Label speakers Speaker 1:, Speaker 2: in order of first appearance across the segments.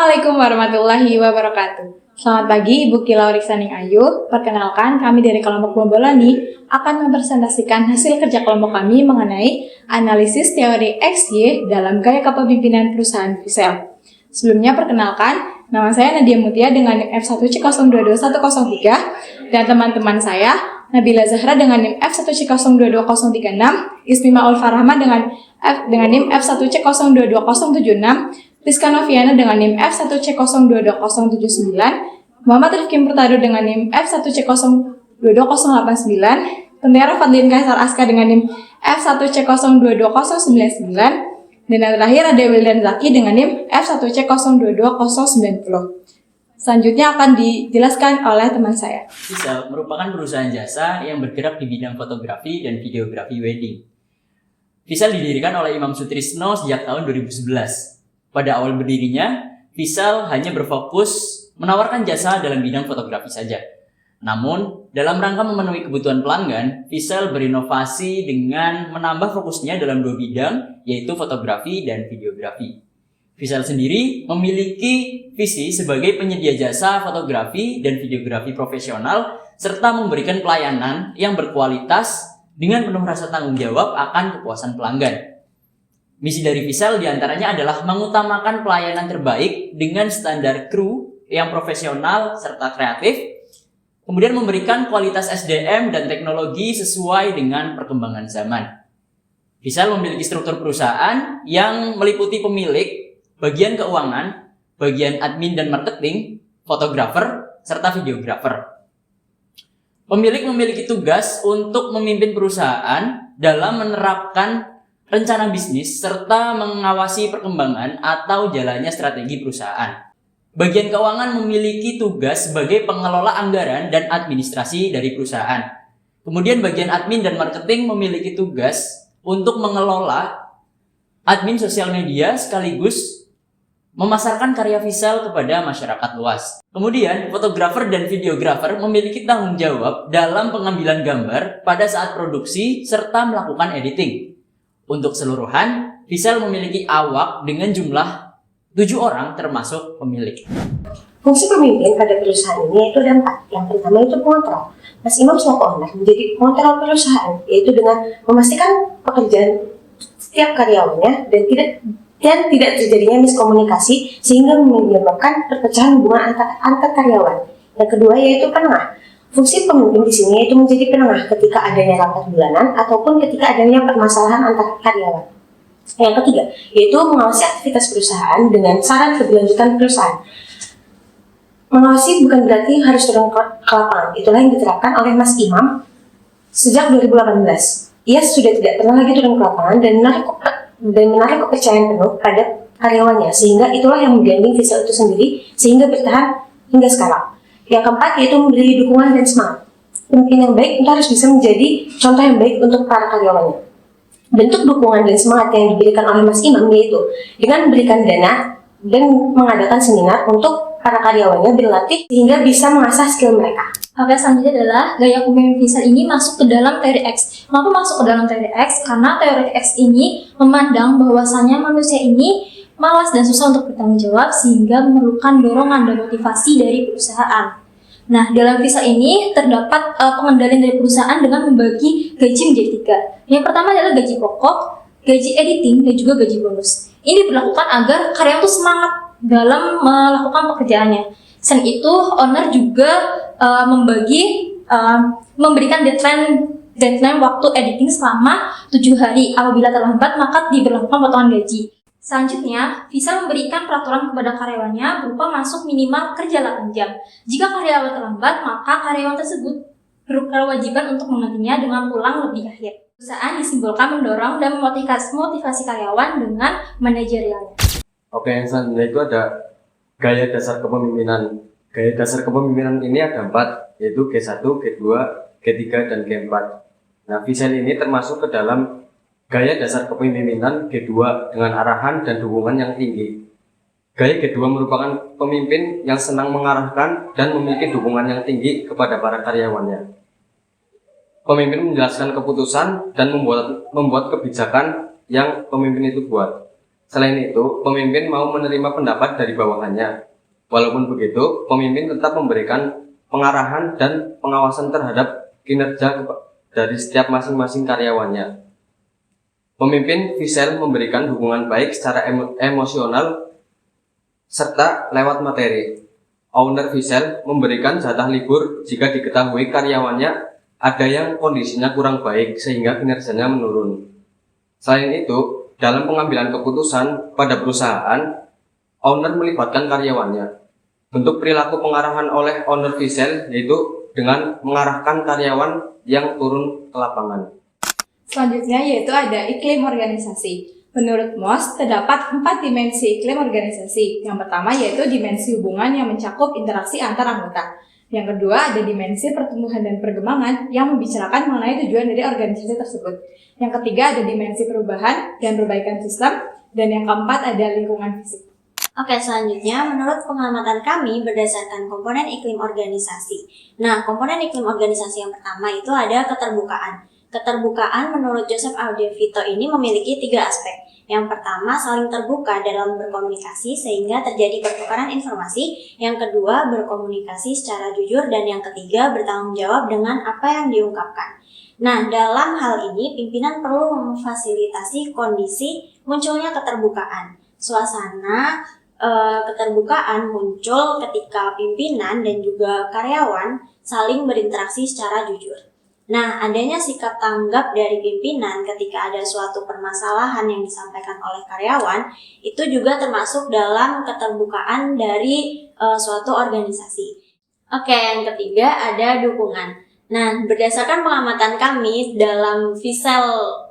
Speaker 1: Assalamualaikum warahmatullahi wabarakatuh. Selamat pagi Ibu Kilaurik Saning Ayu. Perkenalkan, kami dari kelompok Bombolani akan mempresentasikan hasil kerja kelompok kami mengenai analisis teori XY dalam gaya kepemimpinan perusahaan Visel. Sebelumnya perkenalkan, nama saya Nadia Mutia dengan NIM F1C022103 dan teman-teman saya Nabila Zahra dengan NIM F1C022036, Ismima Ulfarahma dengan NIM F1C022076, Rizka Noviana dengan NIM F1C022079, Muhammad Rifki Murtado dengan NIM F1C022089, Tentara Fadlin Kaisar Aska dengan NIM F1C022099, dan yang terakhir ada Wildan Zaki dengan NIM F1C022090. Selanjutnya akan dijelaskan oleh teman saya.
Speaker 2: Visel merupakan perusahaan jasa yang bergerak di bidang fotografi dan videografi wedding. Visel didirikan oleh Imam Sutrisno sejak tahun 2011. Pada awal berdirinya, Visel hanya berfokus menawarkan jasa dalam bidang fotografi saja. Namun, dalam rangka memenuhi kebutuhan pelanggan, Visel berinovasi dengan menambah fokusnya dalam dua bidang, yaitu fotografi dan videografi. Visel sendiri memiliki visi sebagai penyedia jasa fotografi dan videografi profesional, serta memberikan pelayanan yang berkualitas dengan penuh rasa tanggung jawab akan kepuasan pelanggan. Misi dari Visel diantaranya adalah mengutamakan pelayanan terbaik dengan standar kru yang profesional serta kreatif, kemudian memberikan kualitas SDM dan teknologi sesuai dengan perkembangan zaman. Visel memiliki struktur perusahaan yang meliputi pemilik, bagian keuangan, bagian admin dan marketing, fotografer, serta videografer. Pemilik memiliki tugas untuk memimpin perusahaan dalam menerapkan rencana bisnis serta mengawasi perkembangan atau jalannya strategi perusahaan. Bagian keuangan memiliki tugas sebagai pengelola anggaran dan administrasi dari perusahaan. Kemudian bagian admin dan marketing memiliki tugas untuk mengelola admin sosial media sekaligus memasarkan karya Visel kepada masyarakat luas. Kemudian fotografer dan videografer memiliki tanggung jawab dalam pengambilan gambar pada saat produksi serta melakukan editing. Untuk keseluruhan, Visel memiliki awak dengan jumlah 7 orang termasuk pemilik.
Speaker 3: Fungsi pemimpin pada perusahaan ini yaitu ada 4. Yang pertama itu pengontrol. Mas Imam selaku owner menjadi pengontrol perusahaan, yaitu dengan memastikan pekerjaan setiap karyawannya dan tidak terjadinya miskomunikasi sehingga menyebabkan perpecahan hubungan antar karyawan. Yang kedua yaitu penengah. Fungsi pemimpin di sini yaitu menjadi penengah ketika adanya rapat bulanan ataupun ketika adanya permasalahan antar karyawan. Yang ketiga yaitu mengawasi aktivitas perusahaan dengan saran keberlanjutan perusahaan. Mengawasi bukan berarti harus turun ke lapangan. Itulah yang diterapkan oleh Mas Imam sejak 2018. Ia sudah tidak pernah lagi turun ke lapangan dan menarik kepercayaan penuh pada karyawannya, sehingga itulah yang menggandeng Visel itu sendiri sehingga bertahan hingga sekarang. Yang keempat yaitu memberi dukungan dan semangat. Pemimpin yang baik itu harus bisa menjadi contoh yang baik untuk para karyawannya. Bentuk dukungan dan semangat yang diberikan oleh Mas Imam yaitu dengan memberikan dana dan mengadakan seminar untuk para karyawannya berlatih sehingga bisa mengasah skill mereka.
Speaker 4: Oke, selanjutnya adalah gaya kepemimpinan Visel ini masuk ke dalam teori X. Kenapa masuk ke dalam teori X? Karena teori X ini memandang bahwasanya manusia ini malas dan susah untuk bertanggung jawab sehingga memerlukan dorongan dan motivasi dari perusahaan. Nah, dalam Visel ini terdapat pengendalian dari perusahaan dengan membagi gaji menjadi 3. Yang pertama adalah gaji pokok, gaji editing, dan juga gaji bonus. Ini diberlakukan agar karyawan itu semangat dalam melakukan pekerjaannya. Selain itu, owner juga memberikan deadline waktu editing selama 7 hari. Apabila terlambat, maka diberlakukan potongan gaji. Selanjutnya, Visel memberikan peraturan kepada karyawannya berupa masuk minimal kerja 8 jam. Jika karyawan terlambat, maka karyawan tersebut berkewajiban untuk menggantinya dengan pulang lebih akhir. Perusahaan disimbolkan mendorong dan memotivasi karyawan dengan manajerialnya.
Speaker 5: Oke, yang selanjutnya itu ada gaya dasar kepemimpinan. Gaya dasar kepemimpinan ini ada 4, yaitu G1, G2, G3, dan G4. Nah, Visel ini termasuk ke dalam gaya dasar kepemimpinan G2 dengan arahan dan dukungan yang tinggi. Gaya G2 merupakan pemimpin yang senang mengarahkan dan memiliki dukungan yang tinggi kepada para karyawannya. Pemimpin menjelaskan keputusan dan membuat kebijakan yang pemimpin itu buat. Selain itu, pemimpin mau menerima pendapat dari bawahannya. Walaupun begitu, pemimpin tetap memberikan pengarahan dan pengawasan terhadap kinerja dari setiap masing-masing karyawannya. Pemimpin Visel memberikan dukungan baik secara emosional serta lewat materi. Owner Visel memberikan jatah libur jika diketahui karyawannya ada yang kondisinya kurang baik sehingga kinerjanya menurun. Selain itu, dalam pengambilan keputusan pada perusahaan, owner melibatkan karyawannya. Bentuk perilaku pengarahan oleh owner Visel yaitu dengan mengarahkan karyawan yang turun ke lapangan.
Speaker 1: Selanjutnya yaitu ada iklim organisasi. Menurut Moss, terdapat 4 dimensi iklim organisasi. Yang pertama yaitu dimensi hubungan yang mencakup interaksi antar anggota. Yang kedua ada dimensi pertumbuhan dan perkembangan yang membicarakan mengenai tujuan dari organisasi tersebut. Yang ketiga ada dimensi perubahan dan perbaikan sistem. Dan yang keempat ada lingkungan fisik.
Speaker 6: Oke, selanjutnya menurut pengamatan kami berdasarkan komponen iklim organisasi. Nah, komponen iklim organisasi yang pertama itu ada keterbukaan. Keterbukaan menurut Joseph Audevito ini memiliki 3 aspek. Yang pertama, saling terbuka dalam berkomunikasi sehingga terjadi pertukaran informasi. Yang kedua, berkomunikasi secara jujur. Dan yang ketiga, bertanggung jawab dengan apa yang diungkapkan. Nah, dalam hal ini, pimpinan perlu memfasilitasi kondisi munculnya keterbukaan. Suasana keterbukaan muncul ketika pimpinan dan juga karyawan saling berinteraksi secara jujur. Nah, adanya sikap tanggap dari pimpinan ketika ada suatu permasalahan yang disampaikan oleh karyawan, itu juga termasuk dalam keterbukaan dari suatu organisasi. Oke, yang ketiga ada dukungan. Nah, berdasarkan pengamatan kami dalam Visel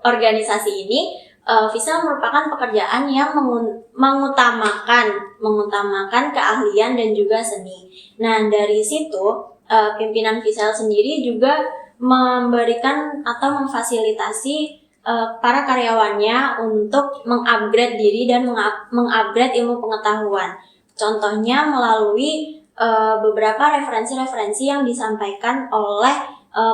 Speaker 6: organisasi ini, Visel merupakan pekerjaan yang mengutamakan keahlian dan juga seni. Nah, dari situ pimpinan Visel sendiri juga memberikan atau memfasilitasi para karyawannya untuk mengupgrade diri dan mengupgrade ilmu pengetahuan. Contohnya melalui beberapa referensi-referensi yang disampaikan oleh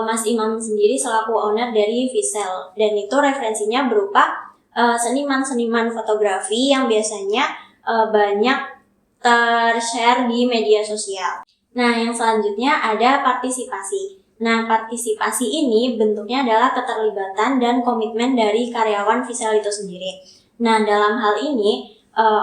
Speaker 6: Mas Imam sendiri selaku owner dari Visel. Dan itu referensinya berupa seniman-seniman fotografi yang biasanya banyak ter-share di media sosial. Nah, yang selanjutnya ada partisipasi. Nah, partisipasi ini bentuknya adalah keterlibatan dan komitmen dari karyawan Visel itu sendiri. Nah, dalam hal ini,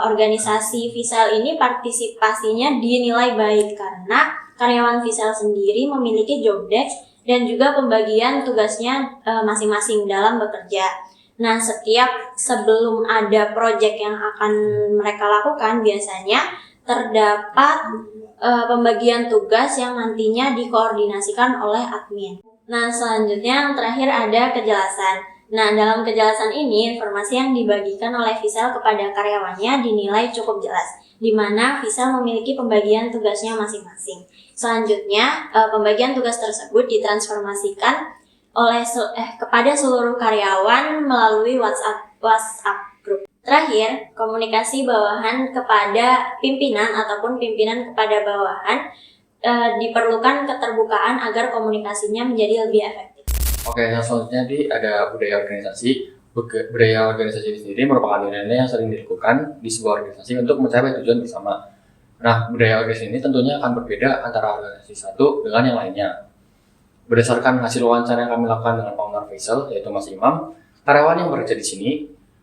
Speaker 6: organisasi Visel ini partisipasinya dinilai baik karena karyawan Visel sendiri memiliki job desk dan juga pembagian tugasnya masing-masing dalam bekerja. Nah, sebelum ada proyek yang akan mereka lakukan, biasanya terdapat pembagian tugas yang nantinya dikoordinasikan oleh admin. Nah, selanjutnya yang terakhir ada kejelasan. Nah, dalam kejelasan ini, informasi yang dibagikan oleh Visel kepada karyawannya dinilai cukup jelas, di mana Visel memiliki pembagian tugasnya masing-masing. Selanjutnya, pembagian tugas tersebut ditransformasikan kepada seluruh karyawan melalui WhatsApp group. Terakhir, komunikasi bawahan kepada pimpinan ataupun pimpinan kepada bawahan diperlukan keterbukaan agar komunikasinya menjadi lebih efektif.
Speaker 7: Oke, yang selanjutnya ada budaya organisasi. Budaya organisasi sendiri merupakan nilai-nilai yang sering dilakukan di sebuah organisasi untuk mencapai tujuan bersama. Nah, budaya organisasi ini tentunya akan berbeda antara organisasi satu dengan yang lainnya. Berdasarkan hasil wawancara yang kami lakukan dengan owner Visel, yaitu Mas Imam, karyawan yang bekerja di sini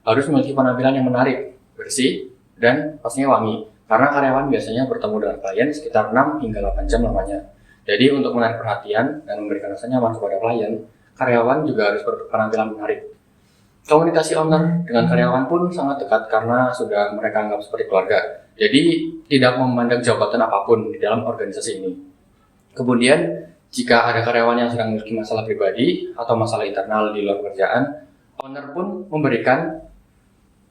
Speaker 7: harus memiliki penampilan yang menarik, bersih, dan pastinya wangi. Karena karyawan biasanya bertemu dengan klien sekitar 6 hingga 8 jam lamanya. Jadi untuk menarik perhatian dan memberikan rasa nyaman kepada klien, karyawan juga harus berpenampilan menarik. Komunikasi owner dengan karyawan pun sangat dekat karena sudah mereka anggap seperti keluarga. Jadi tidak memandang jabatan apapun di dalam organisasi ini. Kemudian, jika ada karyawan yang sedang memiliki masalah pribadi atau masalah internal di luar pekerjaan, owner pun memberikan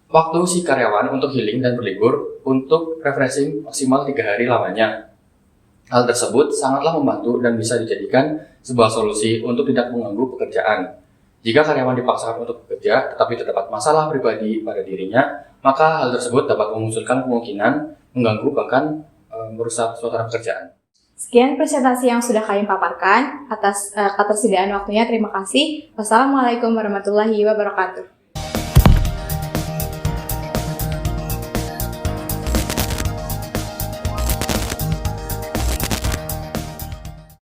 Speaker 7: waktu si karyawan untuk healing dan berlibur untuk refreshing maksimal 3 hari lamanya. Hal tersebut sangatlah membantu dan bisa dijadikan sebuah solusi untuk tidak mengganggu pekerjaan. Jika karyawan dipaksakan untuk bekerja tetapi terdapat masalah pribadi pada dirinya, maka hal tersebut dapat memunculkan kemungkinan mengganggu bahkan merusak suasana pekerjaan.
Speaker 1: Sekian presentasi yang sudah kami paparkan. Atas ketersediaan waktunya, terima kasih. Wassalamualaikum warahmatullahi wabarakatuh.